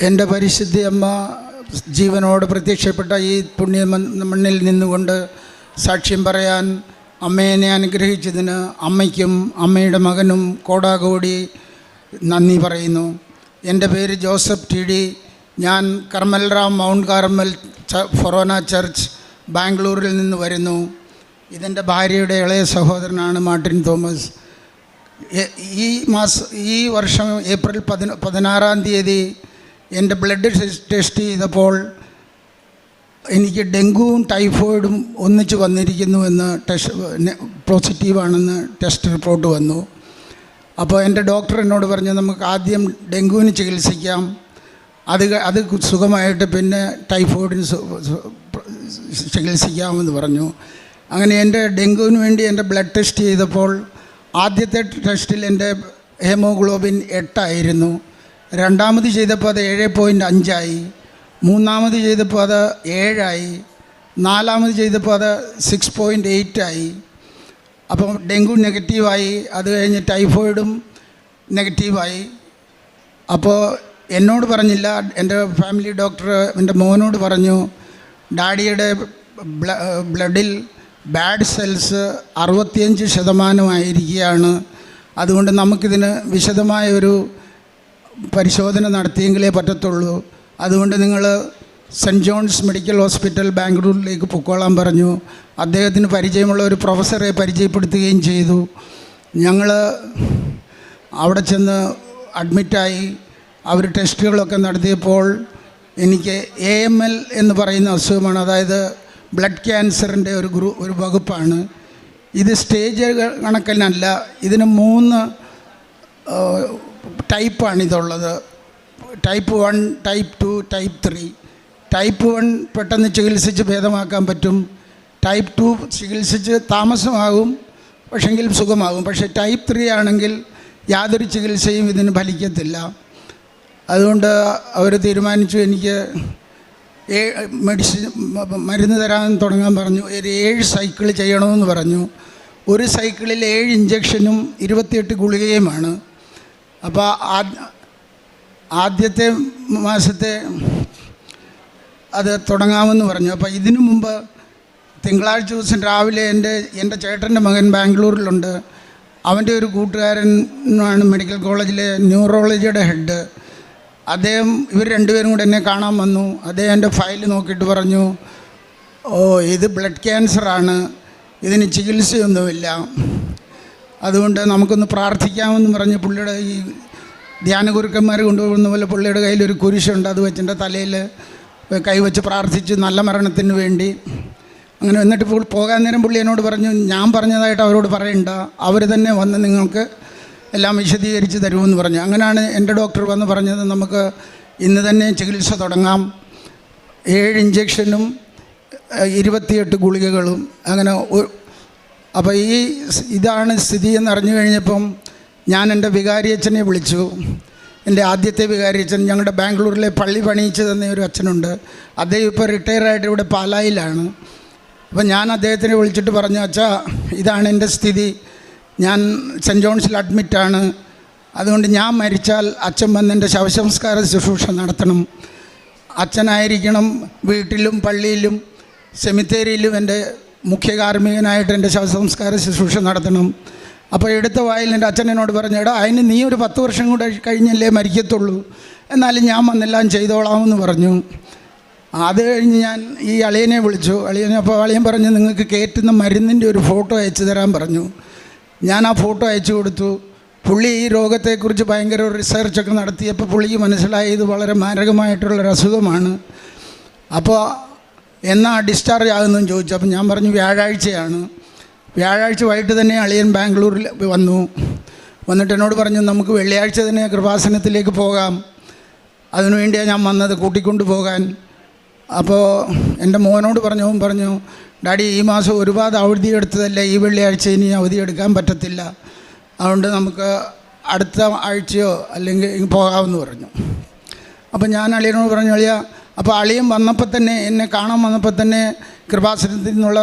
എൻ്റെ പരിശുദ്ധി അമ്മ ജീവനോട് പ്രത്യക്ഷപ്പെട്ട ഈ പുണ്യ മണ്ണിൽ നിന്നുകൊണ്ട് സാക്ഷ്യം പറയാൻ അമ്മയെ അനുഗ്രഹിച്ചതിന് അമ്മയ്ക്കും അമ്മയുടെ മകനും കോടാകോടി നന്ദി പറയുന്നു. എൻ്റെ പേര് ജോസഫ് ടി ഡി. ഞാൻ കർമ്മൽറാം മൗണ്ട് കാർമൽ ഫൊറോന ചർച്ച് ബാംഗ്ലൂരിൽ നിന്ന് വരുന്നു. ഇതെൻ്റെ ഭാര്യയുടെ ഇളയ സഹോദരനാണ് മാർട്ടിൻ തോമസ്. ഈ വർഷം ഏപ്രിൽ 16 എൻ്റെ ബ്ലഡ് ടെസ്റ്റ് ചെയ്തപ്പോൾ എനിക്ക് ഡെങ്കുവും ടൈഫോയിഡും ഒന്നിച്ച് വന്നിരിക്കുന്നുവെന്ന് പോസിറ്റീവാണെന്ന് ടെസ്റ്റ് റിപ്പോർട്ട് വന്നു. അപ്പോൾ എൻ്റെ ഡോക്ടർ എന്നോട് പറഞ്ഞു, നമുക്ക് ആദ്യം ഡെങ്കുവിന് ചികിത്സിക്കാം, അത് സുഖമായിട്ട് പിന്നെ ടൈഫോയിഡിന് ചികിത്സിക്കാമെന്ന് പറഞ്ഞു. അങ്ങനെ എൻ്റെ ഡെങ്കുവിന് വേണ്ടി എൻ്റെ ബ്ലഡ് ടെസ്റ്റ് ചെയ്തപ്പോൾ ആദ്യത്തെ ടെസ്റ്റിൽ എൻ്റെ ഹീമോഗ്ലോബിൻ 8 ആയിരുന്നു. രണ്ടാമത് ചെയ്തപ്പോൾ അത് 7.5 മൂന്നാമത് ചെയ്തപ്പോൾ അത് 7 നാലാമത് ചെയ്തപ്പോൾ അത് 6.8 അപ്പം ഡെങ്കു നെഗറ്റീവായി. അത് കഴിഞ്ഞ് ടൈഫോയിഡും നെഗറ്റീവായി. അപ്പോൾ എന്നോട് പറഞ്ഞില്ല, എൻ്റെ ഫാമിലി ഡോക്ടർ എൻ്റെ മോനോട് പറഞ്ഞു, ഡാഡിയുടെ ബ്ലഡിൽ ബാഡ് സെൽസ് 65% അതുകൊണ്ട് നമുക്കിതിന് വിശദമായൊരു പരിശോധന നടത്തിയെങ്കിലേ പറ്റത്തുള്ളൂ. അതുകൊണ്ട് നിങ്ങൾ സെൻറ്റ് ജോൺസ് മെഡിക്കൽ ഹോസ്പിറ്റൽ ബാംഗ്ലൂരിലേക്ക് പൊക്കോളാൻ പറഞ്ഞു. അദ്ദേഹത്തിന് പരിചയമുള്ള ഒരു പ്രൊഫസറെ പരിചയപ്പെടുത്തുകയും ചെയ്തു. ഞങ്ങൾ അവിടെ ചെന്ന് അഡ്മിറ്റായി. അവർ ടെസ്റ്റുകളൊക്കെ നടത്തിയപ്പോൾ എനിക്ക് AML എന്ന് പറയുന്ന അസുഖമാണ്, അതായത് ബ്ലഡ് ക്യാൻസറിൻ്റെ ഒരു വകുപ്പാണ്. ഇത് സ്റ്റേജ് കണക്കിനല്ല, ഇതിന് 3 ടൈപ്പാണിതുള്ളത്. Type 1, type 2, type 3. ടൈപ്പ് 1 പെട്ടെന്ന് ചികിത്സിച്ച് ഭേദമാക്കാൻ പറ്റും. ടൈപ്പ് 2 ചികിത്സിച്ച് താമസമാകും, പക്ഷെങ്കിൽ സുഖമാകും. പക്ഷേ ടൈപ്പ് 3 ആണെങ്കിൽ യാതൊരു ചികിത്സയും ഇതിന് ഫലിക്കത്തില്ല. അതുകൊണ്ട് അവർ തീരുമാനിച്ചു, എനിക്ക് മരുന്ന് തരാൻ തുടങ്ങാൻ പറഞ്ഞു. ഒരു 7 സൈക്കിൾ ചെയ്യണമെന്ന് പറഞ്ഞു. ഒരു സൈക്കിളിൽ 7 ഇഞ്ചക്ഷനും 28 ഗുളികയുമാണ്. അപ്പോൾ ആദ്യത്തെ മാസത്തെ അത് തുടങ്ങാമെന്ന് പറഞ്ഞു. അപ്പോൾ ഇതിനു മുമ്പ് തിങ്കളാഴ്ച ദിവസം രാവിലെ എൻ്റെ ചേട്ടൻ്റെ മകൻ ബാംഗ്ലൂരിലുണ്ട്. അവൻ്റെ ഒരു കൂട്ടുകാരനാണ് മെഡിക്കൽ കോളേജിലെ ന്യൂറോളജിയുടെ ഹെഡ്. അദ്ദേഹം ഇവർ രണ്ടുപേരും കൂടെ എന്നെ കാണാൻ വന്നു. അദ്ദേഹം എൻ്റെ ഫയൽ നോക്കിയിട്ട് പറഞ്ഞു, ഇത് ബ്ലഡ് ക്യാൻസറാണ്, ഇതിന് ചികിത്സയൊന്നുമില്ല, അതുകൊണ്ട് നമുക്കൊന്ന് പ്രാർത്ഥിക്കാമെന്ന് പറഞ്ഞ് പുള്ളിയുടെ ഈ ധ്യാനഗുരുക്കന്മാർ കൊണ്ടുപോകുന്ന പോലെ പുള്ളിയുടെ കയ്യിലൊരു കുരിശുണ്ട്, അത് വെച്ചെൻ്റെ തലയിൽ കൈവച്ച് പ്രാർത്ഥിച്ച് നല്ല മരണത്തിന് വേണ്ടി. അങ്ങനെ എന്നിട്ട് പോകാൻ നേരം പുള്ളി എന്നോട് പറഞ്ഞു, ഞാൻ പറഞ്ഞതായിട്ട് അവരോട് പറയണ്ട, അവർ തന്നെ വന്ന് നിങ്ങൾക്ക് എല്ലാം വിശദീകരിച്ച് തരുമെന്ന് പറഞ്ഞു. അങ്ങനെയാണ് എൻ്റെ ഡോക്ടർ വന്ന് പറഞ്ഞത്, നമുക്ക് ഇന്ന് തന്നെ ചികിത്സ തുടങ്ങാം. 7 ഇഞ്ചക്ഷനും 28 ഗുളികകളും. അങ്ങനെ അപ്പോൾ ഇതാണ് സ്ഥിതി എന്നറിഞ്ഞു കഴിഞ്ഞപ്പം ഞാൻ എൻ്റെ വികാരിയച്ഛനെ വിളിച്ചു. എൻ്റെ ആദ്യത്തെ വികാരിയച്ഛൻ, ഞങ്ങളുടെ ബാംഗ്ലൂരിലെ പള്ളി പണിയിച്ച് തന്ന ഒരു അച്ഛനുണ്ട്. അദ്ദേഹം ഇപ്പോൾ റിട്ടയറായിട്ട് ഇവിടെ പാലായിലാണ്. അപ്പം ഞാൻ അദ്ദേഹത്തിനെ വിളിച്ചിട്ട് പറഞ്ഞു, അച്ഛാ ഇതാണ് എൻ്റെ സ്ഥിതി, ഞാൻ സെൻറ്റ് ജോൺസിൽ അഡ്മിറ്റാണ്, അതുകൊണ്ട് ഞാൻ മരിച്ചാൽ അച്ഛൻ വന്ന് എൻ്റെ ശവസംസ്കാര ശുശ്രൂഷ നടത്തണം. അച്ഛനായിരിക്കണം വീട്ടിലും പള്ളിയിലും സെമിത്തേരിയിലും എൻ്റെ മുഖ്യ കാർമ്മികനായിട്ട് എൻ്റെ ശവസംസ്കാര ശുശ്രൂഷ നടത്തണം. അപ്പോൾ എടുത്ത വായിൽ എൻ്റെ അച്ഛൻ എന്നോട് പറഞ്ഞു, എടാ അതിന് നീ ഒരു 10 വർഷം കൂടെ കഴിഞ്ഞല്ലേ മരിക്കത്തുള്ളൂ, എന്നാലും ഞാൻ വന്നെല്ലാം ചെയ്തോളാമെന്ന് പറഞ്ഞു. അത് കഴിഞ്ഞ് ഞാൻ ഈ അളിയനെ വിളിച്ചു. അപ്പോൾ അളിയൻ പറഞ്ഞു, നിങ്ങൾക്ക് കയറ്റുന്ന മരുന്നിൻ്റെ ഒരു ഫോട്ടോ അയച്ചു തരാൻ പറഞ്ഞു. ഞാൻ ആ ഫോട്ടോ അയച്ചു കൊടുത്തു. പുള്ളി ഈ രോഗത്തെക്കുറിച്ച് ഭയങ്കര റിസർച്ചൊക്കെ നടത്തിയപ്പോൾ പുള്ളിക്ക് മനസ്സിലായി ഇത് വളരെ മാരകമായിട്ടുള്ളൊരു അസുഖമാണ്. അപ്പോൾ എന്നാ ഡിസ്ചാർജ് ആകുന്നതെന്ന് ചോദിച്ചു. അപ്പം ഞാൻ പറഞ്ഞു വ്യാഴാഴ്ചയാണ്. വ്യാഴാഴ്ച വൈകിട്ട് തന്നെ അളിയൻ ബാംഗ്ലൂരിൽ വന്നിട്ട് എന്നോട് പറഞ്ഞു, നമുക്ക് വെള്ളിയാഴ്ച തന്നെ കൃപാസനത്തിലേക്ക് പോകാം, അതിനുവേണ്ടിയാണ് ഞാൻ വന്നത്, കൂട്ടിക്കൊണ്ട് പോകാൻ. അപ്പോൾ എൻ്റെ മോനോട് പറഞ്ഞു, ഡാഡി ഈ മാസം ഒരുപാട് അവധി എടുത്തതല്ലേ, ഈ വെള്ളിയാഴ്ച ഇനി അവധി എടുക്കാൻ പറ്റത്തില്ല, അതുകൊണ്ട് നമുക്ക് അടുത്ത ആഴ്ചയോ അല്ലെങ്കിൽ പോകാമെന്ന് പറഞ്ഞു. അപ്പം ഞാൻ അളിയനോട് പറഞ്ഞു, അളിയ, അപ്പോൾ അളിയൻ വന്നപ്പോൾ തന്നെ, എന്നെ കാണാൻ വന്നപ്പോൾ തന്നെ കൃപാസനത്തിൽ നിന്നുള്ള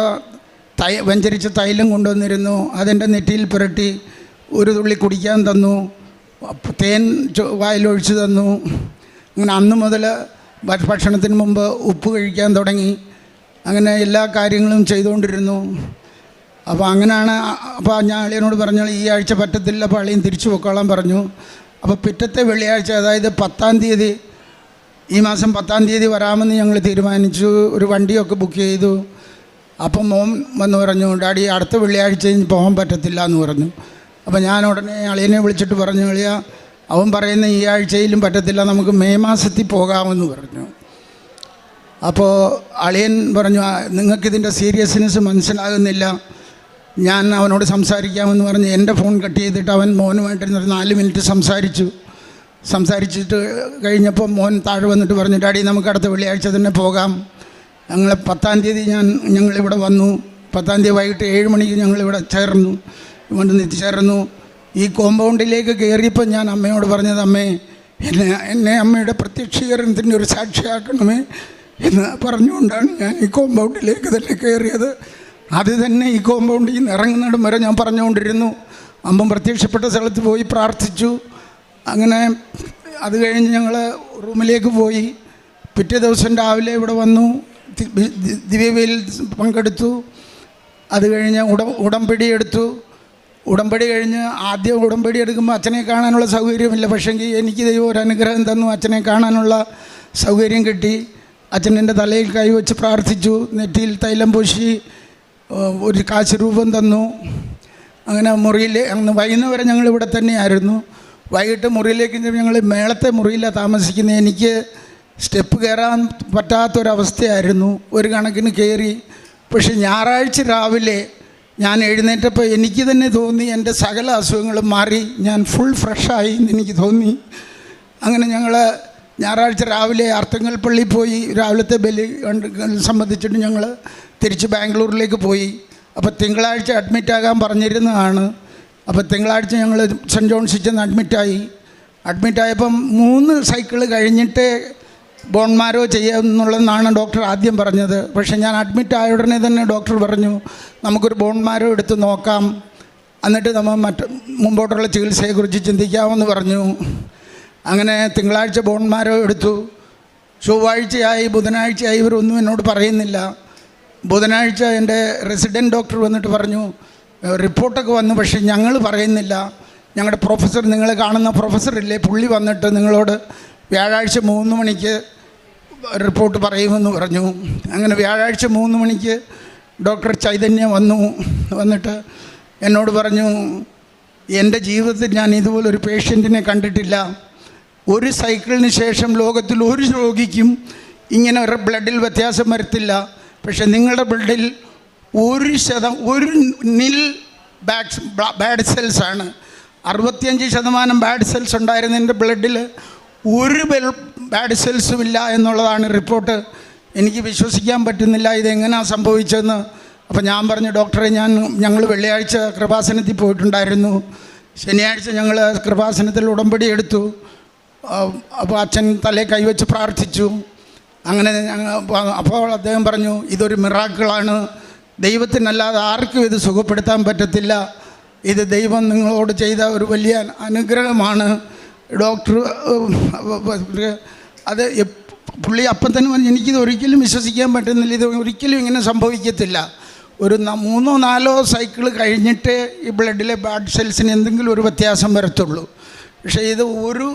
വെഞ്ചരിച്ച തൈലം കൊണ്ടുവന്നിരുന്നു. അതെൻ്റെ നെറ്റിയിൽ പുരട്ടി ഒരു തുള്ളി കുടിക്കാൻ തന്നു, തേൻ വായിലൊഴിച്ച് തന്നു. അങ്ങനെ അന്ന് മുതൽ ഭക്ഷണത്തിന് മുമ്പ് ഉപ്പ് കഴിക്കാൻ തുടങ്ങി. അങ്ങനെ എല്ലാ കാര്യങ്ങളും ചെയ്തുകൊണ്ടിരുന്നു. അപ്പോൾ അങ്ങനെയാണ്. അപ്പോൾ ഞാൻ അളിയനോട് പറഞ്ഞു ഈ ആഴ്ച പറ്റത്തില്ല, അപ്പോൾ അളിയൻ തിരിച്ചു പൊക്കോളാൻ പറഞ്ഞു. അപ്പോൾ പിറ്റത്തെ വെള്ളിയാഴ്ച, അതായത് 10-ാം തീയതി, ഈ മാസം 10-ാം തീയതി വരാമെന്ന് ഞങ്ങൾ തീരുമാനിച്ചു. ഒരു വണ്ടിയൊക്കെ ബുക്ക് ചെയ്തു. അപ്പം മോൻ വന്ന് പറഞ്ഞു, ഡാഡി അടുത്ത വെള്ളിയാഴ്ച പോകാൻ പറ്റത്തില്ല എന്ന് പറഞ്ഞു. അപ്പോൾ ഞാൻ ഉടനെ അളിയനെ വിളിച്ചിട്ട് പറഞ്ഞു, അളിയ അവൻ പറയുന്ന ഈ ആഴ്ചയിലും പറ്റത്തില്ല, നമുക്ക് മെയ് മാസത്തിൽ പോകാമെന്ന് പറഞ്ഞു. അപ്പോൾ അളിയൻ പറഞ്ഞു, നിങ്ങൾക്കിതിൻ്റെ സീരിയസ്നെസ് മനസ്സിലാകുന്നില്ല, ഞാൻ അവനോട് സംസാരിക്കാമെന്ന് പറഞ്ഞ് എൻ്റെ ഫോൺ കട്ട് ചെയ്തിട്ട് അവൻ മോനുമായിട്ടിരുന്നൊരു 4 മിനിറ്റ് സംസാരിച്ചിട്ട് കഴിഞ്ഞപ്പോൾ മോൻ താഴെ വന്നിട്ട് പറഞ്ഞു, ഡാഡി നമുക്ക് അടുത്ത വെള്ളിയാഴ്ച തന്നെ പോകാം. ഞങ്ങൾ 10-ാം തീയതി ഞങ്ങളിവിടെ വന്നു. 10-ാം തീയതി വൈകിട്ട് 7 മണിക്ക് ഞങ്ങളിവിടെ എത്തിച്ചേർന്നു. ഈ കോമ്പൗണ്ടിലേക്ക് കയറിയപ്പോൾ ഞാൻ അമ്മയോട് പറഞ്ഞത്, അമ്മേ എന്നെ അമ്മയുടെ പ്രത്യക്ഷീകരണത്തിൻ്റെ ഒരു സാക്ഷിയാക്കണമേ എന്ന് പറഞ്ഞുകൊണ്ടാണ് ഞാൻ ഈ കോമ്പൗണ്ടിലേക്ക് തന്നെ കയറിയത്. അത് തന്നെ ഈ കോമ്പൗണ്ടിൽ നിന്ന് ഇറങ്ങുന്നിടം വരെ ഞാൻ പറഞ്ഞുകൊണ്ടിരുന്നു. അമ്മ പ്രത്യക്ഷപ്പെട്ട സ്ഥലത്ത് പോയി പ്രാർത്ഥിച്ചു. അങ്ങനെ അത് കഴിഞ്ഞ് ഞങ്ങൾ റൂമിലേക്ക് പോയി. പിറ്റേ ദിവസം രാവിലെ ഇവിടെ വന്നു, ദിവ്യബലിയിൽ പങ്കെടുത്തു. അത് കഴിഞ്ഞ് ഉടമ്പടി എടുത്തു. ഉടമ്പടി കഴിഞ്ഞ് ആദ്യം ഉടമ്പടി എടുക്കുമ്പോൾ അച്ഛനെ കാണാനുള്ള സൗകര്യമില്ല. പക്ഷേങ്കിൽ എനിക്ക് ദൈവം ഒരു അനുഗ്രഹം തന്നു, അച്ഛനെ കാണാനുള്ള സൗകര്യം കിട്ടി. അച്ഛൻ എൻ്റെ തലയിൽ കൈവച്ച് പ്രാർത്ഥിച്ചു, നെറ്റിയിൽ തൈലം പൂശി ഒരു കാശ് രൂപം തന്നു. അങ്ങനെ മുറിയിൽ അന്ന് വൈകുന്നേരം ഞങ്ങൾ ഇവിടെ തന്നെയായിരുന്നു. വൈകിട്ട് മുറിയിലേക്ക് ഞങ്ങൾ മേളത്തെ മുറിയിലാണ് താമസിക്കുന്നത്. എനിക്ക് സ്റ്റെപ്പ് കയറാൻ പറ്റാത്തൊരവസ്ഥയായിരുന്നു. ഒരു കണക്കിന് കയറി. പക്ഷെ ഞായറാഴ്ച രാവിലെ ഞാൻ എഴുന്നേറ്റപ്പോൾ എനിക്ക് തന്നെ തോന്നി എൻ്റെ സകല അസുഖങ്ങളും മാറി, ഞാൻ ഫുൾ ഫ്രഷായി എന്ന് എനിക്ക് തോന്നി. അങ്ങനെ ഞങ്ങൾ ഞായറാഴ്ച രാവിലെ അർത്തുങ്കൽ പള്ളി പോയി രാവിലത്തെ ബലി സംബന്ധിച്ചിട്ട് ഞങ്ങൾ തിരിച്ച് ബാംഗ്ലൂരിലേക്ക് പോയി. അപ്പോൾ തിങ്കളാഴ്ച അഡ്മിറ്റാകാൻ പറഞ്ഞിരുന്നതാണ്. അപ്പോൾ തിങ്കളാഴ്ച ഞങ്ങൾ സെൻറ്റ് ജോൺസിൽ ചെന്ന് അഡ്മിറ്റായപ്പം 3 സൈക്കിൾ കഴിഞ്ഞിട്ട് ബോൺമാരോ ചെയ്യാമെന്നുള്ളതെന്നാണ് ഡോക്ടർ ആദ്യം പറഞ്ഞത്. പക്ഷേ ഞാൻ അഡ്മിറ്റായ ഉടനെ തന്നെ ഡോക്ടർ പറഞ്ഞു, നമുക്കൊരു ബോൺമാരോ എടുത്ത് നോക്കാം, എന്നിട്ട് നമ്മൾ മുമ്പോട്ടുള്ള ചികിത്സയെക്കുറിച്ച് ചിന്തിക്കാമെന്ന് പറഞ്ഞു. അങ്ങനെ തിങ്കളാഴ്ച ബോൺമാരോ എടുത്തു. ചൊവ്വാഴ്ചയായി, ബുധനാഴ്ചയായി, ഇവരൊന്നും എന്നോട് പറയുന്നില്ല. ബുധനാഴ്ച എൻ്റെ റെസിഡൻറ്റ് ഡോക്ടർ വന്നിട്ട് പറഞ്ഞു, റിപ്പോർട്ടൊക്കെ വന്നു, പക്ഷേ ഞങ്ങൾ പറയുന്നില്ല. ഞങ്ങളുടെ പ്രൊഫസർ, നിങ്ങൾ കാണുന്ന പ്രൊഫസറില്ലേ, പുള്ളി വന്നിട്ട് നിങ്ങളോട് വ്യാഴാഴ്ച 3 മണിക്ക് റിപ്പോർട്ട് പറയുമെന്ന് പറഞ്ഞു. അങ്ങനെ വ്യാഴാഴ്ച 3 മണിക്ക് ഡോക്ടർ ചൈതന്യ വന്നിട്ട് എന്നോട് പറഞ്ഞു, എൻ്റെ ജീവിതത്തിൽ ഞാൻ ഇതുപോലൊരു പേഷ്യൻറ്റിനെ കണ്ടിട്ടില്ല. ഒരു സൈക്കിളിന് ശേഷം ലോകത്തിൽ ഒരു രോഗിക്കും ഇങ്ങനെ ഒരു ബ്ലഡിൽ വ്യത്യാസം വരത്തില്ല. പക്ഷെ നിങ്ങളുടെ ബ്ലഡിൽ 1% ബാഡ് സെൽസാണ്. 65% ബാഡ് സെൽസ് ഉണ്ടായിരുന്ന എൻ്റെ ബ്ലഡിൽ ഒരു ബാഡ് സെൽസും ഇല്ല എന്നുള്ളതാണ് റിപ്പോർട്ട്. എനിക്ക് വിശ്വസിക്കാൻ പറ്റുന്നില്ല ഇതെങ്ങനെയാണ് സംഭവിച്ചതെന്ന്. അപ്പോൾ ഞാൻ പറഞ്ഞു, ഡോക്ടറെ ഞങ്ങൾ വെള്ളിയാഴ്ച കൃപാസനത്തിൽ പോയിട്ടുണ്ടായിരുന്നു. ശനിയാഴ്ച ഞങ്ങൾ കൃപാസനത്തിൽ ഉടമ്പടി എടുത്തു. അപ്പോൾ അച്ഛൻ തലേ കൈവച്ച് പ്രാർത്ഥിച്ചു. അങ്ങനെ അപ്പോൾ അദ്ദേഹം പറഞ്ഞു, ഇതൊരു മിറാക്കിളാണ്, ദൈവത്തിനല്ലാതെ ആർക്കും ഇത് സുഖപ്പെടുത്താൻ പറ്റത്തില്ല, ഇത് ദൈവം നിങ്ങളോട് ചെയ്ത ഒരു വലിയ അനുഗ്രഹമാണ്. ഡോക്ടർ അത് പുള്ളി അപ്പം തന്നെ പറഞ്ഞു, എനിക്കിത് ഒരിക്കലും വിശ്വസിക്കാൻ പറ്റുന്നില്ല, ഇത് ഒരിക്കലും ഇങ്ങനെ സംഭവിക്കത്തില്ല. ഒരു 3-4 സൈക്കിൾ കഴിഞ്ഞിട്ട് ഈ ബ്ലഡിലെ ബാഡ് സെൽസിന് എന്തെങ്കിലും ഒരു വ്യത്യാസം വരത്തുള്ളൂ. പക്ഷേ ഇത് ഒരു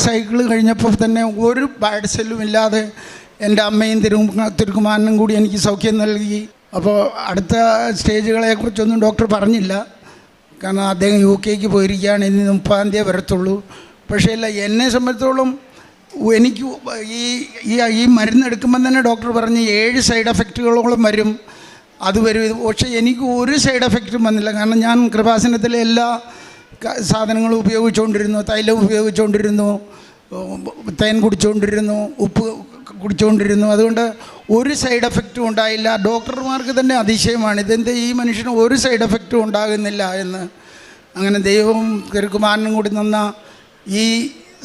സൈക്കിൾ കഴിഞ്ഞപ്പോൾ തന്നെ ഒരു ബാഡ് സെല്ലും ഇല്ലാതെ എൻ്റെ അമ്മയും തിരുക്കുമാരനും കൂടി എനിക്ക് സൗഖ്യം നൽകി. അപ്പോൾ അടുത്ത സ്റ്റേജുകളെക്കുറിച്ചൊന്നും ഡോക്ടർ പറഞ്ഞില്ല, കാരണം അദ്ദേഹം UK പോയിരിക്കുകയാണ്, ഇനി 30-ാം തീയതി വരത്തുള്ളൂ. പക്ഷേ അല്ല, എന്നെ സംബന്ധിച്ചോളം എനിക്ക് ഈ മരുന്നെടുക്കുമ്പം തന്നെ ഡോക്ടർ പറഞ്ഞ് 7 സൈഡ് എഫക്റ്റുകളോളം വരും, അത് വരും. പക്ഷേ എനിക്ക് ഒരു സൈഡ് എഫക്റ്റും വന്നില്ല. കാരണം ഞാൻ കൃപാസനത്തിലെ എല്ലാ സാധനങ്ങളും ഉപയോഗിച്ചുകൊണ്ടിരുന്നു, തൈലം ഉപയോഗിച്ചുകൊണ്ടിരുന്നു, തേൻ കുടിച്ചുകൊണ്ടിരുന്നു, ഉപ്പ് കുടിച്ചുകൊണ്ടിരുന്നു. അതുകൊണ്ട് ഒരു സൈഡ് എഫക്റ്റും ഉണ്ടായില്ല. ഡോക്ടർമാർക്ക് തന്നെ അതിശയമാണ്, ഇതെന്താ ഈ മനുഷ്യന് ഒരു സൈഡ് എഫക്റ്റും ഉണ്ടാകുന്നില്ല എന്ന്. അങ്ങനെ ദൈവവും തിരുക്കുമാരനും കൂടി തന്ന ഈ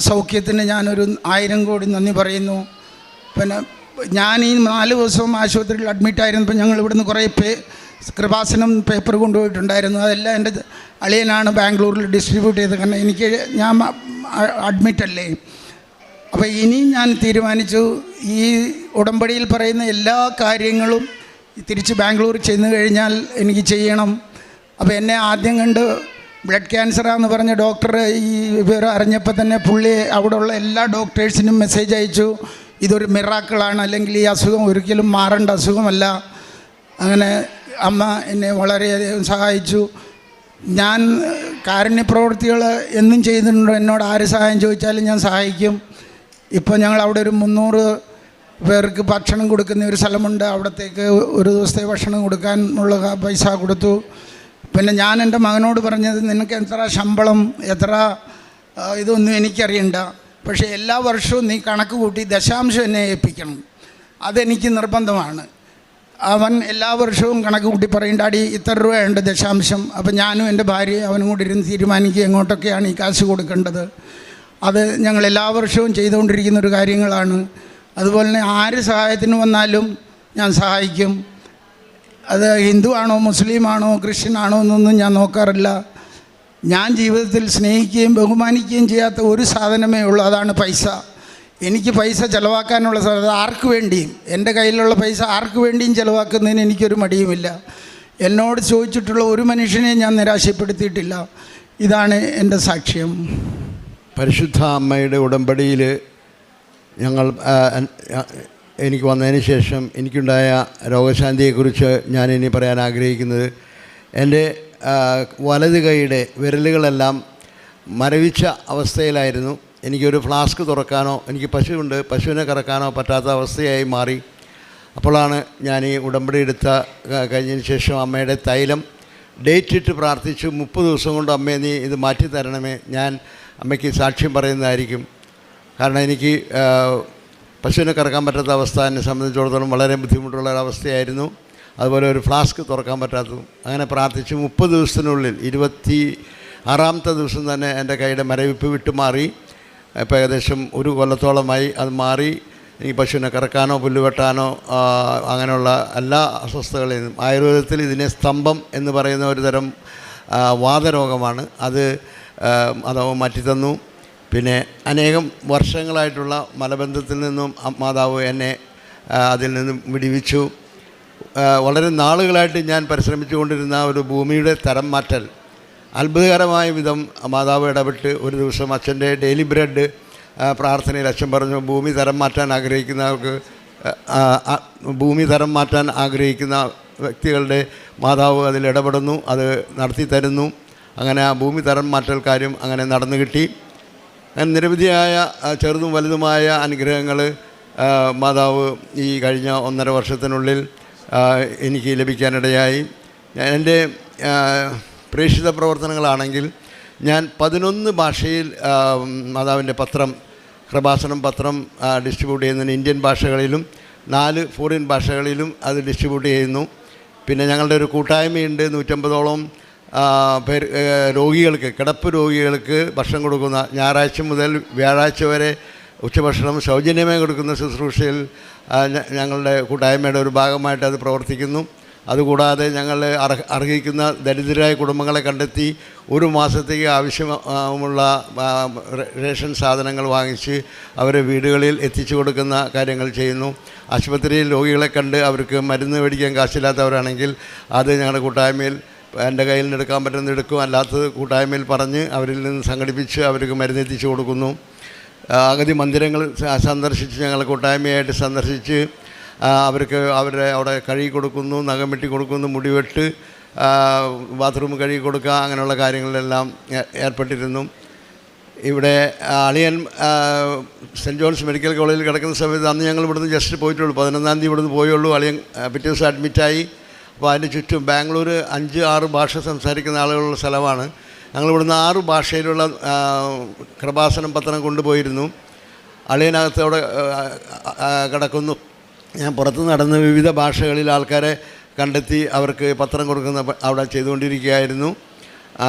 സൗഖ്യത്തിന് ഞാനൊരു 1000 കോടി നന്ദി പറയുന്നു. പിന്നെ ഞാൻ ഈ 4 ദിവസവും ആശുപത്രിയിൽ അഡ്മിറ്റായിരുന്നപ്പോൾ ഞങ്ങൾ ഇവിടുന്ന് കുറേ കൃപാസനം പേപ്പർ കൊണ്ടുപോയിട്ടുണ്ടായിരുന്നു. അതെല്ലാം എൻ്റെ അളിയനാണ് ബാംഗ്ലൂരിൽ ഡിസ്ട്രിബ്യൂട്ട് ചെയ്തത്. കാരണം ഞാൻ അഡ്മിറ്റല്ലേ. അപ്പോൾ ഇനിയും ഞാൻ തീരുമാനിച്ചു ഈ ഉടമ്പടിയിൽ പറയുന്ന എല്ലാ കാര്യങ്ങളും തിരിച്ച് ബാംഗ്ലൂർ ചെന്ന് കഴിഞ്ഞാൽ എനിക്ക് ചെയ്യണം. അപ്പോൾ എന്നെ ആദ്യം കണ്ട് ബ്ലഡ് ക്യാൻസറാന്ന് പറഞ്ഞ ഡോക്ടർ ഈ വിവരം അറിഞ്ഞപ്പോൾ തന്നെ പുള്ളി അവിടെയുള്ള എല്ലാ ഡോക്ടേഴ്സിനും മെസ്സേജ് അയച്ചു, ഇതൊരു മിറാക്കിളാണ്, അല്ലെങ്കിൽ ഈ അസുഖം ഒരിക്കലും മാറേണ്ട അസുഖമല്ല. അങ്ങനെ അമ്മ എന്നെ വളരെയധികം സഹായിച്ചു. ഞാൻ കാരുണ്യപ്രവൃത്തികൾ എന്നും ചെയ്തിട്ടുണ്ട്. എന്നോട് ആര് സഹായം ചോദിച്ചാലും ഞാൻ സഹായിക്കും. ഇപ്പോൾ ഞങ്ങൾ അവിടെ ഒരു 300 പേർക്ക് ഭക്ഷണം കൊടുക്കുന്ന ഒരു സ്ഥലമുണ്ട്. അവിടത്തേക്ക് ഒരു ദിവസത്തെ ഭക്ഷണം കൊടുക്കാനുള്ള പൈസ കൊടുത്തു. പിന്നെ ഞാൻ എൻ്റെ മകനോട് പറഞ്ഞത്, നിനക്ക് എത്ര ശമ്പളം, എത്ര ഇതൊന്നും എനിക്കറിയണ്ട, പക്ഷേ എല്ലാ വർഷവും നീ കണക്ക് കൂട്ടി ദശാംശം എന്നെ ഏൽപ്പിക്കണം, അതെനിക്ക് നിർബന്ധമാണ്. അവൻ എല്ലാ വർഷവും കണക്ക് കൂട്ടി പറയും, ഡാഡി ഇത്ര രൂപയുണ്ട് ദശാംശം. അപ്പം ഞാനും എൻ്റെ ഭാര്യയും അവനും കൂടി ഇരുന്ന് തീരുമാനിക്കുക എങ്ങോട്ടൊക്കെയാണ് ഈ കാശ് കൊടുക്കേണ്ടത്. അത് ഞങ്ങൾ എല്ലാ വർഷവും ചെയ്തുകൊണ്ടിരിക്കുന്ന ഒരു കാര്യങ്ങളാണ്. അതുപോലെ തന്നെ ആര് സഹായത്തിന് വന്നാലും ഞാൻ സഹായിക്കും. അത് ഹിന്ദു ആണോ മുസ്ലിമാണോ ക്രിസ്ത്യനാണോ എന്നൊന്നും ഞാൻ നോക്കാറില്ല. ഞാൻ ജീവിതത്തിൽ സ്നേഹിക്കുകയും ബഹുമാനിക്കുകയും ചെയ്യാത്ത ഒരു സാധനമേ ഉള്ളൂ, അതാണ് പൈസ. എനിക്ക് പൈസ ചിലവാക്കാനുള്ള സാധ്യത ആർക്ക് വേണ്ടിയും, എൻ്റെ കയ്യിലുള്ള പൈസ ആർക്ക് വേണ്ടിയും ചിലവാക്കുന്നതിന് എനിക്കൊരു മടിയുമില്ല. എന്നോട് ചോദിച്ചിട്ടുള്ള ഒരു മനുഷ്യനെ ഞാൻ നിരാശപ്പെടുത്തിയിട്ടില്ല. ഇതാണ് എൻ്റെ സാക്ഷ്യം. പരിശുദ്ധ അമ്മയുടെ ഉടമ്പടിയിൽ ഞങ്ങൾ എനിക്ക് വന്നതിന് ശേഷം എനിക്കുണ്ടായ രോഗശാന്തിയെക്കുറിച്ച് ഞാൻ ഇനി പറയാൻ ആഗ്രഹിക്കുന്നത്, എൻ്റെ വലത് കൈയുടെ വിരലുകളെല്ലാം മരവിച്ച അവസ്ഥയിലായിരുന്നു. എനിക്കൊരു ഫ്ലാസ്ക് തുറക്കാനോ, എനിക്ക് പശുവുണ്ട്, പശുവിനെ കറക്കാനോ പറ്റാത്ത അവസ്ഥയായി മാറി. അപ്പോഴാണ് ഞാൻ ഈ ഉടമ്പടി കഴിഞ്ഞതിന് ശേഷം അമ്മയുടെ തൈലം ഡേറ്റ് ഇട്ട് പ്രാർത്ഥിച്ചു. 30 ദിവസം കൊണ്ട് അമ്മേ നീ ഇത് മാറ്റി തരണമേ, ഞാൻ അമ്മയ്ക്ക് സാക്ഷ്യം പറയുന്നതായിരിക്കും. കാരണം എനിക്ക് പശുവിനെ കറക്കാൻ പറ്റാത്ത അവസ്ഥ എന്നെ സംബന്ധിച്ചിടത്തോളം വളരെ ബുദ്ധിമുട്ടുള്ള ഒരവസ്ഥയായിരുന്നു. അതുപോലെ ഒരു ഫ്ലാസ്ക് തുറക്കാൻ പറ്റാത്തതും. അങ്ങനെ പ്രാർത്ഥിച്ച് 30 ദിവസത്തിനുള്ളിൽ 26ാമത്തെ ദിവസം തന്നെ എൻ്റെ കൈയുടെ മരവിപ്പ് വിട്ടുമാറി. ഇപ്പോൾ ഏകദേശം 1 കൊല്ലത്തോളമായി അത് മാറി. എനിക്ക് പശുവിനെ കറക്കാനോ പുല്ലുവെട്ടാനോ അങ്ങനെയുള്ള എല്ലാ അസ്വസ്ഥതകളിൽ നിന്നും, ആയുർവേദത്തിൽ ഇതിനെ സ്തംഭം എന്ന് പറയുന്ന ഒരു തരം വാതരോഗമാണ്, അത് മാറ്റിത്തന്നു. പിന്നെ അനേകം വർഷങ്ങളായിട്ടുള്ള മലബന്ധത്തിൽ നിന്നും മാതാവ് എന്നെ അതിൽ നിന്നും വിടുവിച്ചു. വളരെ നാളുകളായിട്ട് ഞാൻ പരിശ്രമിച്ചുകൊണ്ടിരുന്ന ഒരു ഭൂമിയുടെ തരം മാറ്റൽ അത്ഭുതകരമായ വിധം മാതാവ് ഇടപെട്ട് ഒരു ദിവസം അച്ഛൻ്റെ ഡെയിലി ബ്രെഡ് പ്രാർത്ഥനയിൽ അച്ഛൻ പറഞ്ഞു, ഭൂമി തരം മാറ്റാൻ ആഗ്രഹിക്കുന്ന വ്യക്തികളുടെ മാതാവ് അതിൽ ഇടപെടുന്നു, അത് നടത്തി തരുന്നു. അങ്ങനെ ആ ഭൂമി തരം മാറ്റൽ കാര്യം അങ്ങനെ നടന്നു കിട്ടി. അങ്ങനെ നിരവധിയായ ചെറുതും വലുതുമായ അനുഗ്രഹങ്ങൾ മാതാവ് ഈ കഴിഞ്ഞ 1.5 വർഷത്തിനുള്ളിൽ എനിക്ക് ലഭിക്കാനിടയായി. എൻ്റെ പ്രേക്ഷിത പ്രവർത്തനങ്ങളാണെങ്കിൽ ഞാൻ 11 ഭാഷയിൽ മാതാവിൻ്റെ പത്രം, കൃപാസനം പത്രം ഡിസ്ട്രിബ്യൂട്ട് ചെയ്യുന്നതിന് ഇന്ത്യൻ ഭാഷകളിലും 4 ഫോറിൻ ഭാഷകളിലും അത് ഡിസ്ട്രിബ്യൂട്ട് ചെയ്യുന്നു. പിന്നെ ഞങ്ങളുടെ ഒരു കൂട്ടായ്മയുണ്ട്, 150ഓളം പേർ രോഗികൾക്ക്, കിടപ്പ് രോഗികൾക്ക് ഭക്ഷണം കൊടുക്കുന്ന, ഞായറാഴ്ച മുതൽ വ്യാഴാഴ്ച വരെ ഉച്ചഭക്ഷണം സൗജന്യമായി കൊടുക്കുന്ന ശുശ്രൂഷയിൽ ഞങ്ങളുടെ കൂട്ടായ്മയുടെ ഒരു ഭാഗമായിട്ട് അത് പ്രവർത്തിക്കുന്നു. അതുകൂടാതെ ഞങ്ങൾ അർഹിക്കുന്ന ദരിദ്രരായ കുടുംബങ്ങളെ കണ്ടെത്തി 1 മാസത്തേക്ക് ആവശ്യമുള്ള റേഷൻ സാധനങ്ങൾ വാങ്ങിച്ച് അവരെ വീടുകളിൽ എത്തിച്ചു കൊടുക്കുന്ന കാര്യങ്ങൾ ചെയ്യുന്നു. ആശുപത്രിയിൽ രോഗികളെ കണ്ട് അവർക്ക് മരുന്ന് മേടിക്കാൻ കാശില്ലാത്തവരാണെങ്കിൽ അത് ഞങ്ങളുടെ കൂട്ടായ്മയിൽ എൻ്റെ കയ്യിൽ നിന്ന് എടുക്കാൻ പറ്റുന്ന എടുക്കും, അല്ലാത്തത് കൂട്ടായ്മയിൽ പറഞ്ഞ് അവരിൽ നിന്ന് സംഘടിപ്പിച്ച് അവർക്ക് മരുന്ന് എത്തിച്ചു കൊടുക്കുന്നു. അഗതി മന്ദിരങ്ങൾ സന്ദർശിച്ച് ഞങ്ങൾ കൂട്ടായ്മയായിട്ട് സന്ദർശിച്ച് അവർക്ക് അവരെ അവിടെ കഴുകി കൊടുക്കുന്നു, നഖം വെട്ടി കൊടുക്കുന്നു, മുടിവെട്ട്, ബാത്റൂം കഴുകി കൊടുക്കുക, അങ്ങനെയുള്ള കാര്യങ്ങളിലെല്ലാം ഏർപ്പെട്ടിരുന്നു. ഇവിടെ അളിയൻ സെൻറ്റ് ജോൺസ് മെഡിക്കൽ കോളേജിൽ കിടക്കുന്ന സമയത്ത് അന്ന് ഞങ്ങൾ ഇവിടുന്ന് ജസ്റ്റ് പോയിട്ടുള്ളൂ, 11-ാം തീയതി ഇവിടുന്ന് പോയുള്ളൂ. അളിയൻ പിറ്റേ ദിവസം അഡ്മിറ്റായി. അപ്പോൾ അതിന് ചുറ്റും ബാംഗ്ലൂർ 5-6 ഭാഷ സംസാരിക്കുന്ന ആളുകളുള്ള സ്ഥലമാണ്. ഞങ്ങളിവിടുന്ന് 6 ഭാഷയിലുള്ള കൃപാസനം പത്രം കൊണ്ടുപോയിരുന്നു. അളിയനകത്തവിടെ കിടക്കുന്നു. ഞാൻ പുറത്ത് നടന്ന് വിവിധ ഭാഷകളിൽ ആൾക്കാരെ കണ്ടെത്തി അവർക്ക് പത്രം കൊടുക്കുന്ന അവിടെ ചെയ്തുകൊണ്ടിരിക്കുകയായിരുന്നു.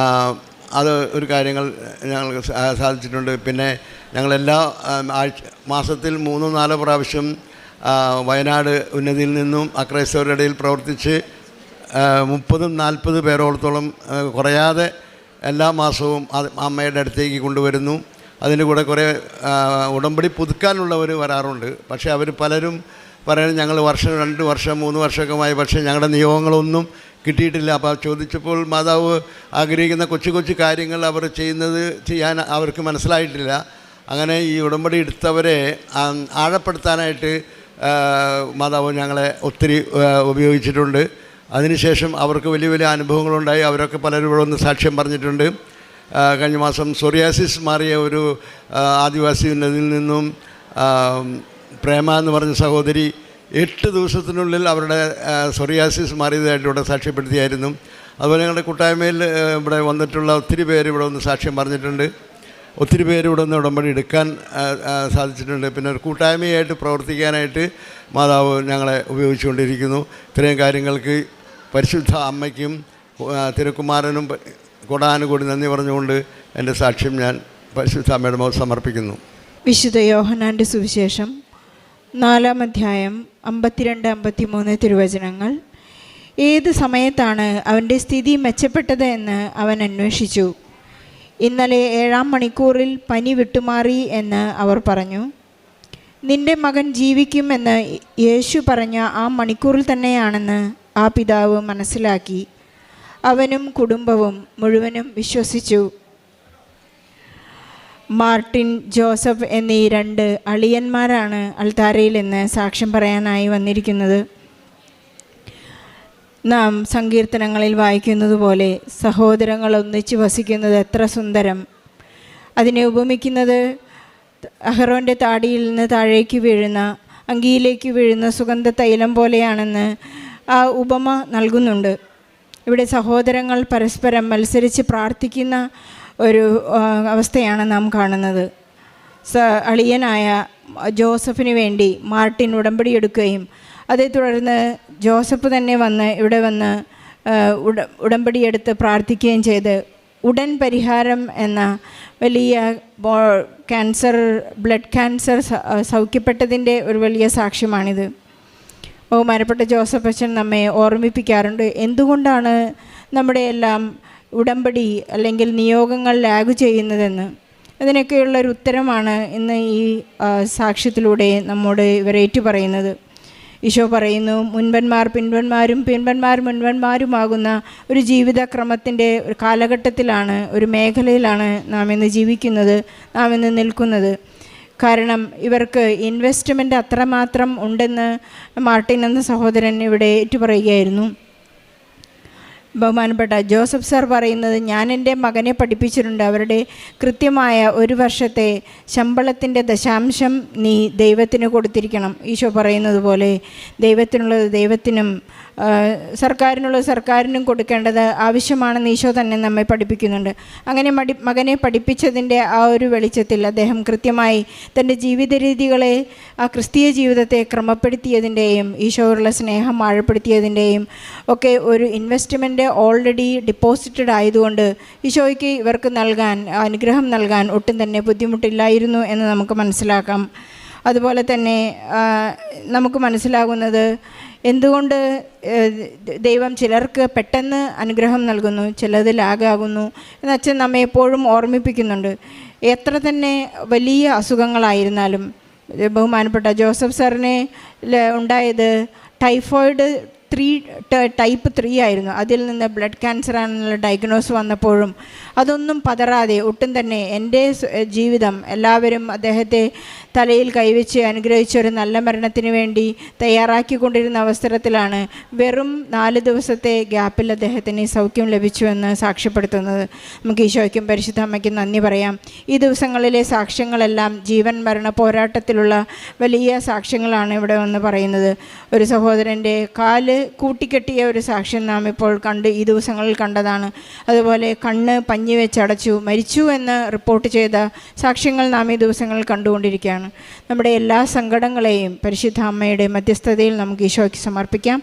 അത് ഒരു കാര്യങ്ങൾ ഞങ്ങൾക്ക് സാധിച്ചിട്ടുണ്ട്. പിന്നെ ഞങ്ങളെല്ലാ മാസത്തിൽ 3-4 പ്രാവശ്യം വയനാട് ഉന്നതിയിൽ നിന്നും അക്രൈസ്തവരുടെ ഇടയിൽ പ്രവർത്തിച്ച് 30-40 പേരോളത്തോളം കുറയാതെ എല്ലാ മാസവും അമ്മയുടെ അടുത്തേക്ക് കൊണ്ടുവരുന്നു. അതിൻ്റെ കൂടെ കുറേ ഉടമ്പടി പുതുക്കാനുള്ളവർ വരാറുണ്ട്. പക്ഷേ അവർ പലരും പറയുന്നത് ഞങ്ങൾ വർഷം 2 വർഷം 3 വർഷമൊക്കെമായി, പക്ഷേ ഞങ്ങളുടെ നിയോഗങ്ങളൊന്നും കിട്ടിയിട്ടില്ല. അപ്പോൾ ചോദിച്ചപ്പോൾ മാതാവ് ആഗ്രഹിക്കുന്ന കൊച്ചു കൊച്ചു കാര്യങ്ങൾ അവർ ചെയ്യാൻ അവർക്ക് മനസ്സിലായിട്ടില്ല. അങ്ങനെ ഈ ഉടമ്പടി എടുത്തവരെ ആഴപ്പെടുത്താനായിട്ട് മാതാവ് ഞങ്ങളെ ഒത്തിരി ഉപയോഗിച്ചിട്ടുണ്ട്. അതിനുശേഷം അവർക്ക് വലിയ വലിയ അനുഭവങ്ങളുണ്ടായി. അവരൊക്കെ പലരും ഇവിടെ ഒന്ന് സാക്ഷ്യം പറഞ്ഞിട്ടുണ്ട്. കഴിഞ്ഞ മാസം സോറിയാസിസ് മാറിയ ഒരു ആദിവാസി ഉന്നതിൽ നിന്നും പ്രേമ എന്ന് പറഞ്ഞ സഹോദരി 8 ദിവസത്തിനുള്ളിൽ അവരുടെ സോറിയാസിസ് മാറിയതായിട്ട് ഇവിടെ സാക്ഷ്യപ്പെടുത്തിയായിരുന്നു. അതുപോലെ ഞങ്ങളുടെ കൂട്ടായ്മയിൽ ഇവിടെ വന്നിട്ടുള്ള ഒത്തിരി പേര് ഇവിടെ ഒന്ന് സാക്ഷ്യം പറഞ്ഞിട്ടുണ്ട്. ഒത്തിരി പേര് ഇവിടെ നിന്ന് ഉടമ്പടി എടുക്കാൻ സാധിച്ചിട്ടുണ്ട്. പിന്നെ ഒരു കൂട്ടായ്മയായിട്ട് പ്രവർത്തിക്കാനായിട്ട് മാതാവ് ഞങ്ങളെ ഉപയോഗിച്ചുകൊണ്ടിരിക്കുന്നു. ഇത്രയും കാര്യങ്ങൾക്ക് പരിശുദ്ധ അമ്മയ്ക്കും തിരുക്കുമാരനും കൊടാനുകൂടി നന്ദി പറഞ്ഞുകൊണ്ട് എൻ്റെ സാക്ഷ്യം ഞാൻ പരിശുദ്ധ അമ്മയുടെ മുഖത്ത് സമർപ്പിക്കുന്നു. വിശുദ്ധ യോഹന്നാൻ്റെ സുവിശേഷം 4-ാം അധ്യായം 52-53 തിരുവചനങ്ങൾ. ഏത് സമയത്താണ് അവൻ്റെ സ്ഥിതി മെച്ചപ്പെട്ടത് എന്ന് അവൻ അന്വേഷിച്ചു. ഇന്നലെ 7-ാം മണിക്കൂറിൽ പനി വിട്ടുമാറി എന്ന് അവർ പറഞ്ഞു. നിന്റെ മകൻ ജീവിക്കുമെന്ന് യേശു പറഞ്ഞ ആ മണിക്കൂറിൽ തന്നെയാണെന്ന് ആ പിതാവ് മനസ്സിലാക്കി. അവനും കുടുംബവും മുഴുവനും വിശ്വസിച്ചു. മാർട്ടിൻ, ജോസഫ് എന്നീ 2 അളിയന്മാരാണ് അൾത്താരയിൽ നിന്ന് സാക്ഷ്യം പറയാനായി വന്നിരിക്കുന്നത്. നാം സങ്കീർത്തനങ്ങളിൽ വായിക്കുന്നത് പോലെ സഹോദരങ്ങൾ ഒന്നിച്ച് വസിക്കുന്നത് എത്ര സുന്ദരം. അതിനെ ഉപമിക്കുന്നത് അഹറോൻ്റെ താടിയിൽ നിന്ന് താഴേക്ക് വീഴുന്ന, അങ്കിയിലേക്ക് വീഴുന്ന സുഗന്ധ തൈലം പോലെയാണെന്ന് ആ ഉപമ നൽകുന്നുണ്ട്. ഇവിടെ സഹോദരങ്ങൾ പരസ്പരം മത്സരിച്ച് പ്രാർത്ഥിക്കുന്ന ഒരു അവസ്ഥയാണ് നാം കാണുന്നത്. അളിയനായ ജോസഫിന് വേണ്ടി മാർട്ടിൻ ഉടമ്പടി എടുക്കുകയും അതേ തുടർന്ന് ജോസഫ് തന്നെ ഇവിടെ വന്ന് ഉടമ്പടിയെടുത്ത് പ്രാർത്ഥിക്കുകയും ചെയ്ത് ഉടൻ പരിഹാരം എന്ന വലിയ ബ്ലഡ് ക്യാൻസർ സൗഖ്യപ്പെട്ടതിൻ്റെ ഒരു വലിയ സാക്ഷ്യമാണിത്. ബഹുമാനപ്പെട്ട ജോസഫ് അച്ഛൻ നമ്മെ ഓർമ്മിപ്പിക്കാറുണ്ട് എന്തുകൊണ്ടാണ് നമ്മുടെ എല്ലാം ഉടമ്പടി അല്ലെങ്കിൽ നിയോഗങ്ങൾ ലാഗ് ചെയ്യുന്നതെന്ന്. അതിനൊക്കെയുള്ളൊരു ഉത്തരമാണ് ഇന്ന് ഈ സാക്ഷ്യത്തിലൂടെ നമ്മോട് ഇവർ ഏറ്റുപറയുന്നത്. ഈശോ പറയുന്നു, മുൻപന്മാർ പിൻപന്മാരും പിൻപന്മാർ മുൻപന്മാരുമാകുന്ന ഒരു ജീവിതക്രമത്തിൻ്റെ ഒരു കാലഘട്ടത്തിലാണ്, ഒരു മേഖലയിലാണ് നാം ഇന്ന് ജീവിക്കുന്നത്, നാം ഇന്ന് നിൽക്കുന്നത്. കാരണം ഇവർക്ക് ഇൻവെസ്റ്റ്മെൻറ്റ് അത്രമാത്രം ഉണ്ടെന്ന് മാർട്ടിൻ എന്ന സഹോദരൻ ഇവിടെ ഏറ്റുപറയുകയായിരുന്നു. ബഹുമാനപ്പെട്ട ജോസഫ് സാർ പറയുന്നത്, ഞാൻ എൻ്റെ മകനെ പഠിപ്പിച്ചിട്ടുണ്ട്, അവരുടെ കൃത്യമായ 1 വർഷത്തെ ശമ്പളത്തിൻ്റെ ദശാംശം നീ ദൈവത്തിന് കൊടുത്തിരിക്കണം. ഈശോ പറയുന്നത് പോലെ ദൈവത്തിനുള്ളത് ദൈവത്തിനും സർക്കാരിനുള്ളത് സർക്കാരിനും കൊടുക്കേണ്ടത് ആവശ്യമാണെന്ന് ഈശോ തന്നെ നമ്മെ പഠിപ്പിക്കുന്നുണ്ട്. അങ്ങനെ മകനെ പഠിപ്പിച്ചതിൻ്റെ ആ ഒരു വെളിച്ചത്തിൽ അദ്ദേഹം കൃത്യമായി തൻ്റെ ജീവിത രീതികളെ, ആ ക്രിസ്തീയ ജീവിതത്തെ ക്രമപ്പെടുത്തിയതിൻ്റെയും ഈശോയോടുള്ള സ്നേഹം ആഴപ്പെടുത്തിയതിൻ്റെയും ഒക്കെ ഒരു ഇൻവെസ്റ്റ്മെൻറ്റ് ഓൾറെഡി ഡിപ്പോസിറ്റഡ് ആയതുകൊണ്ട് ഈശോയ്ക്ക് ഇവർക്ക് അനുഗ്രഹം നൽകാൻ ഒട്ടും തന്നെ ബുദ്ധിമുട്ടില്ലായിരുന്നു എന്ന് നമുക്ക് മനസ്സിലാക്കാം. അതുപോലെ തന്നെ നമുക്ക് മനസ്സിലാകുന്നത് എന്തുകൊണ്ട് ദൈവം ചിലർക്ക് പെട്ടെന്ന് അനുഗ്രഹം നൽകുന്നു, ചിലത് ലാഗാകുന്നു എന്ന് അച്ഛൻ നമ്മെ എപ്പോഴും ഓർമ്മിപ്പിക്കുന്നുണ്ട്. എത്ര തന്നെ വലിയ അസുഖങ്ങളായിരുന്നാലും, ബഹുമാനപ്പെട്ട ജോസഫ് സാറിന് ഉണ്ടായത് ടൈഫോയിഡ് ടൈപ്പ് 3 ആയിരുന്നു. അതിൽ നിന്ന് ബ്ലഡ് ക്യാൻസർ ആണെന്നുള്ള ഡയഗ്നോസ് വന്നപ്പോഴും അതൊന്നും പതറാതെ ഒട്ടും തന്നെ എൻ്റെ ജീവിതം എല്ലാവരും അദ്ദേഹത്തെ തലയിൽ കൈവച്ച് അനുഗ്രഹിച്ച ഒരു നല്ല മരണത്തിന് വേണ്ടി തയ്യാറാക്കിക്കൊണ്ടിരുന്ന അവസരത്തിലാണ് വെറും 4 ദിവസത്തെ ഗ്യാപ്പിൽ അദ്ദേഹത്തിന് സൗഖ്യം ലഭിച്ചുവെന്ന് സാക്ഷ്യപ്പെടുത്തുന്നത്. നമുക്ക് ഈശോയ്ക്കും പരിശുദ്ധ അമ്മയ്ക്കും നന്ദി പറയാം. ഈ ദിവസങ്ങളിലെ സാക്ഷ്യങ്ങളെല്ലാം ജീവൻ മരണ പോരാട്ടത്തിലുള്ള വലിയ സാക്ഷ്യങ്ങളാണ് ഇവിടെ വന്ന് പറയുന്നത്. ഒരു സഹോദരൻ്റെ കാല് കൂട്ടിക്കെട്ടിയ ഒരു സാക്ഷ്യം നാം ഇപ്പോൾ ഈ ദിവസങ്ങളിൽ കണ്ടതാണ്. അതുപോലെ കണ്ണ് പഞ്ഞി വെച്ചടച്ചു മരിച്ചു എന്ന് റിപ്പോർട്ട് ചെയ്ത സാക്ഷ്യങ്ങൾ നാം ഈ ദിവസങ്ങളിൽ കണ്ടുകൊണ്ടിരിക്കുകയാണ്. നമ്മുടെ എല്ലാ സങ്കടങ്ങളെയും പരിശുദ്ധ അമ്മയുടെ മധ്യസ്ഥതയിൽ നമുക്ക് ഈശോയ്ക്ക് സമർപ്പിക്കാം.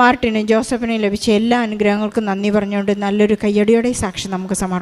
മാർട്ടിനും ജോസഫിനും ലഭിച്ച എല്ലാ അനുഗ്രഹങ്ങൾക്കും നന്ദി പറഞ്ഞുകൊണ്ട് നല്ലൊരു കയ്യടിയോടെ സാക്ഷ്യം നമുക്ക് സമർപ്പിക്കാം.